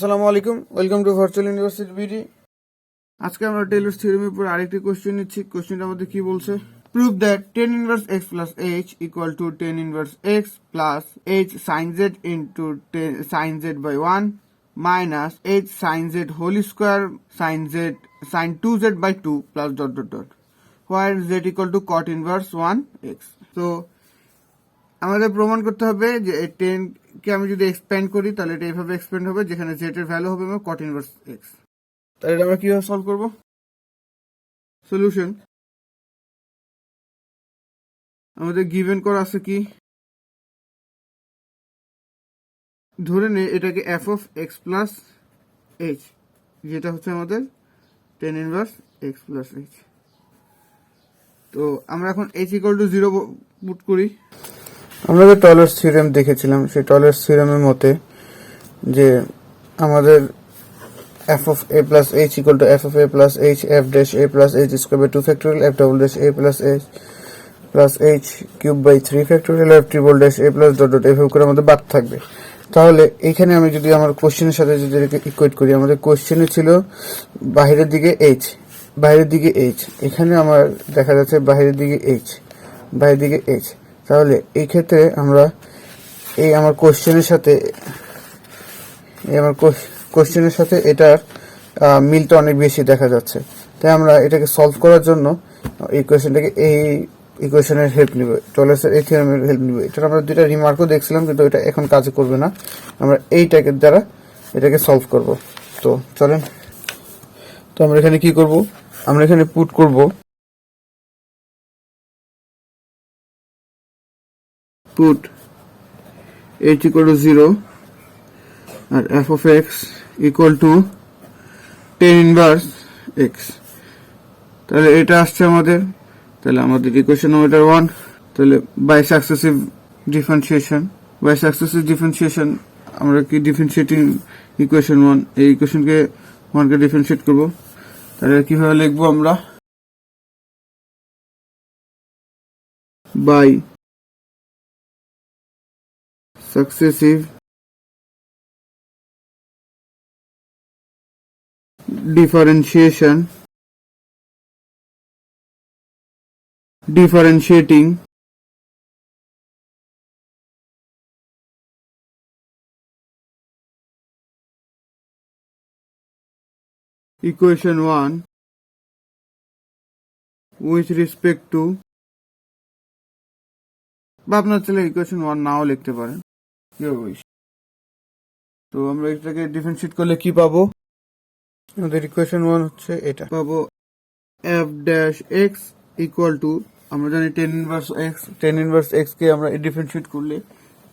আসসালামু আলাইকুম, welcome to virtual university BD. আজকে আমরা টেলরস থিওরেমের উপর আরেকটি কোশ্চেন নিচ্ছি। কোশ্চেনটার মধ্যে কি বলছে? Prove that tan inverse x plus h equal to tan inverse x plus h sin z into sin z by 1 minus h sin z whole square sin 2z by 2 plus dot dot dot where z equal to cot inverse 1x। তো আমাদের প্রমাণ করতে হবে যে ten কে আমি যদি expand করি তাহলে এটা এইভাবে এক্সপ্যান্ড হবে, যেখানে জেড এর ভ্যালু হবে cot ইনভার্স এক্স। তাহলে এটা আমরা কিভাবে সলভ করব? সলিউশন আমাদের গিভেন করা আছে কি, ধরে নে এটাকে F of x plus H, যেটা হচ্ছে আমাদের ten inverse x plus H. তো আমরা এখন এইচ ইকুয়াল টু 0 পুট করি। আমরা যে টয়লার্স থিওরেম দেখেছিলাম, সেই টয়লার্স থিওরেমের মতে যে আমাদের f of a plus h equal to f of a plus h f dash a plus h square by 2 factorial f double dash a plus h cube by 3 factorial f triple dash a plus dot dot এভাবে করে আমাদের বাদ থাকবে। তাহলে এইখানে আমি যদি আমার কোশ্চেনের সাথে যদি এটাকে ইকুয়েট করি, আমাদের কোশ্চেনে ছিল বাইরের দিকে h, এখানে আমার দেখা যাচ্ছে বাইরের দিকে h। তাহলে এই ক্ষেত্রে আমরা আমার কোশ্চেনের সাথে এটার মিলটা অনেক বেশি দেখা যাচ্ছে। তাই আমরা এটাকে সলভ করার জন্য ইকুয়েশনটাকে এই ইকুয়েশনের হেল্প নিব, টয়লার্সের এই থিওরেমের হেল্প নিব। এটা আমরা দুইটা রিমার্কও দেখছিলাম, কিন্তু এটা এখন কাজে করবে না। আমরা এইটাকে দ্বারা এটাকে সলভ করব। তো চলেন, তো আমরা এখানে কি করব? আমরা এখানে পুট করব পুট h equal to 0 আর f of x equal to tan inverse x। তাহলে এটা আসছে আমাদের, তাহলে আমাদের ইকুয়েশন নাম্বার 1। তাহলে বাই সাকসেসিভ ডিফারেন্সিয়েশন আমরা কি ডিফারেন্সিয়েটিং ইকুয়েশন 1, এই ইকুয়েশনকে 1 কে ডিফারেন্সিয়েট করব। তাহলে কিভাবে লিখবো আমরা? By successive differentiating equation 1 with respect to, বা আপনার চাইলে ইকুয়েশন 1 নাও লিখতে পারেন। তো আমরা এটাকে ডিফারেন্সিয়েট করলে কি পাবো? আমাদের ইকুয়েশন 1 হচ্ছে এটা, পাবো f dash x equal to, আমরা জানি tan ইনভার্স x কে আমরা ডিফারেন্সিয়েট করলে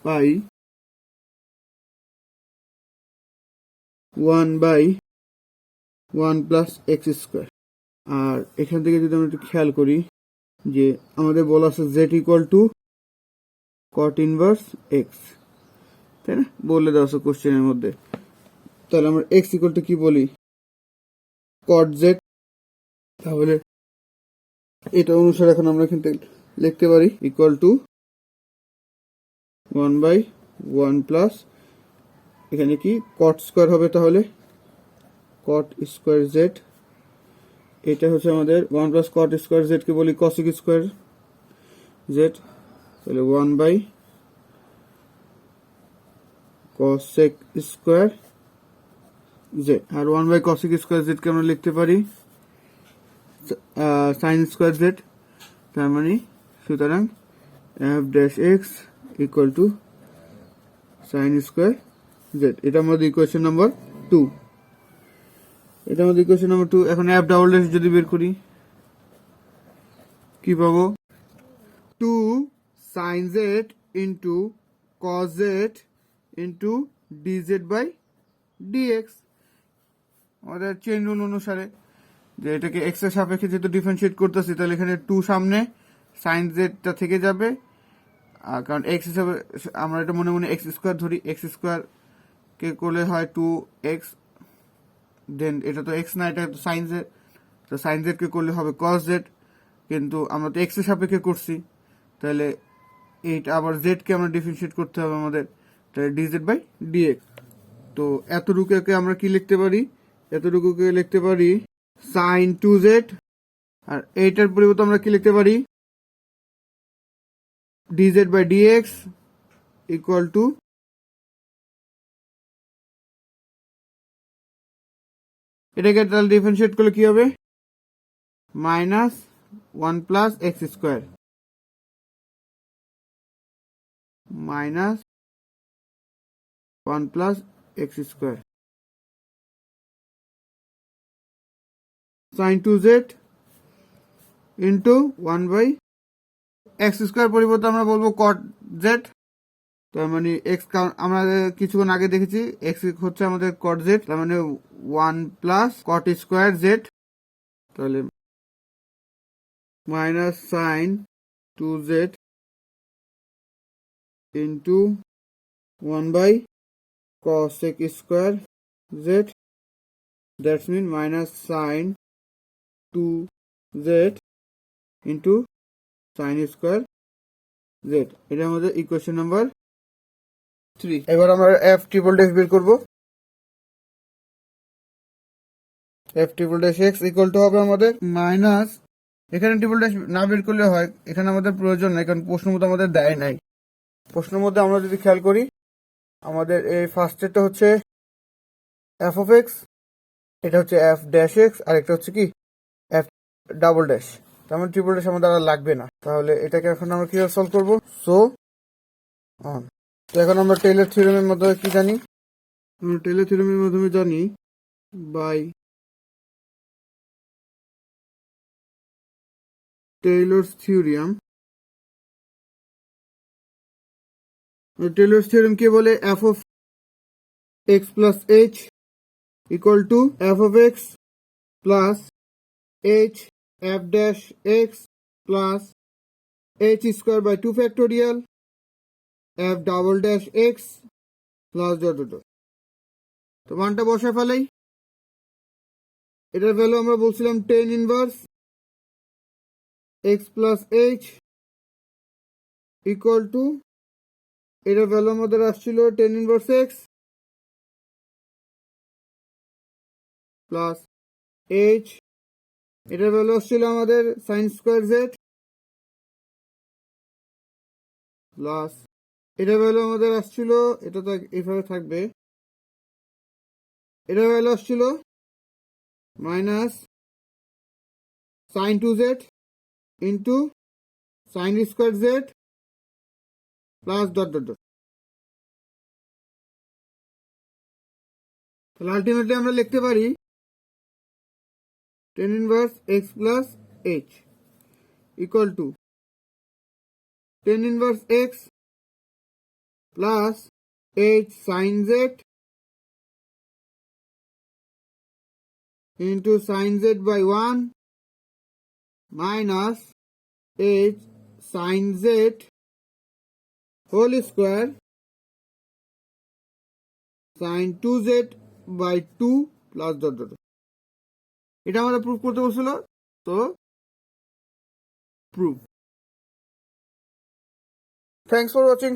পাই 1/1 প্লাস x স্কোয়ার। আর এখান থেকে যদি আমরা একটু খেয়াল করি যে আমাদের বলা আছে z equal to cot inverse x, তাই না? বলে দেওয়া আছে কোশ্চেনের মধ্যে। তাহলে আমরা x ইকুয়াল টু কি বলি? cot z। তাহলে এটা অনুসারে এখন আমরা এখান থেকে লিখতে পারি ইকুয়াল টু 1/1 প্লাস এখানে কি cot স্কোয়ার হবে, তাহলে cot স্কোয়ার z। এটা হচ্ছে আমাদের 1 প্লাস cot স্কোয়ার z কে বলি cosec স্কোয়ার z। তাহলে 1/cosec স্কোয়ার z, আর 1/cosec স্কোয়ার z কে আমরা লিখতে পারি sin স্কোয়ার z। তার মানে সুতরাং f dash x equal to sin square z। এটা আমাদের ইকুয়েশন নাম্বার 2। এখন f ডাবল ড্যাশ যদি বের করি কি পাবো? 2 sin z into cos z into dz by dx। আমাদের চেইন রুল অনুসারে যে এটাকে এক্স এর সাপেক্ষে যেহেতু ডিফারেন্সিয়েট করতেছি, তাহলে এখানে 2 সামনে সাইন জেডটা থেকে যাবে। কারণ এক্স হিসাবে আমরা এটা মনে মনে এক্স স্কোয়ার ধরি, এক্স স্কোয়ার কে করলে হয় 2x, দেন এটা তো এক্স না, এটা তো সাইন জেড, তো সাইন জেড কে করলে হবে cos z, কিন্তু আমরা তো এক্স এর সাপেক্ষে করছি, তাহলে এইটা আবার জেড কে আমরা ডিফারেন্সিয়েট করতে হবে আমাদের, তাহলে dz বাই dx। তো তো এতটুকুকে আমরা কি লিখতে পারি, এতটুকুকে লিখতে পারি সাইন 2z, আর এইটার পরিবর্তে আমরা কি লিখতে পারি dz by dx equal to এটাকে তাহলে ডিফারেন্সিয়েট করলে কি হবে minus 1 plus x square minus 1 plus x square sine 2z into 1 by x square পরিবর্তে আমরা বলবো কট জেড, তার মানে এক্স আমরা কিছুক্ষণ আগে দেখেছি এক্স হচ্ছে আমাদের কট জেড, তার মানে 1 প্লাস কট স্কোয়ার জেড, তাহলে minus sine 2z into 1 by cos x square z, that's mean minus sin 2z into sin square z. এটা আমাদের ইকুয়েশন নাম্বার 3। এবার আমরা f ট্রিপল ড্যাশ বের করব। f triple dash x equal to হবে আমাদের minus, এখানে ট্রিপল ড্যাশ না বের করলে হয়, এখানে আমাদের প্রয়োজন নাই কারণ প্রশ্ন মতো আমাদের দেয় নাই। প্রশ্নের মধ্যে আমরা যদি খেয়াল করি আমাদের এই ফার্স্টেরটা হচ্ছে f of x, এটা হচ্ছে f ড্যাশ x, আর একটা হচ্ছে কি f ডাবল ড্যাশ, তার মানে ট্রিপল ড্যাশ আমাদের আর লাগবে না। তাহলে এটাকে এখন আমরা কিভাবে সলভ করবো, সো অন। তো এখন আমরা টেইলর থিওরেমের মাধ্যমে কি জানি, আমরা টেইলর থিওরেমের মাধ্যমে জানি by Taylor's theorem. Taylor's theorem কে বলে f of x plus h equal to f of x plus h f dash x plus h square by 2 factorial f double dash x plus dot dot dot। তো মানটা বসে ফেলেই, এটার value আমরা বলছিলাম tan inverse x plus h equal to, এটার value আমাদের আসছিল tan inverse x plus h, এটার ভ্যালু আসছিল আমাদের সাইন স্কোয়ার জেড প্লাস, এটার ভ্যালু আমাদের আসছিল, এটা তো এইভাবে থাকবে, এটার ভ্যালু আসছিল minus sine 2z into sine square z plus dot dot dot. তাহলে আলটিমেটলি আমরা লিখতে পারি tan inverse x plus h equal to tan inverse x plus h sine z into sign z by 1 minus h sine z whole square sine 2z by 2 plus dot dot. এটা আমাদের proof করতে বলছিল, তো proof. Thanks for watching.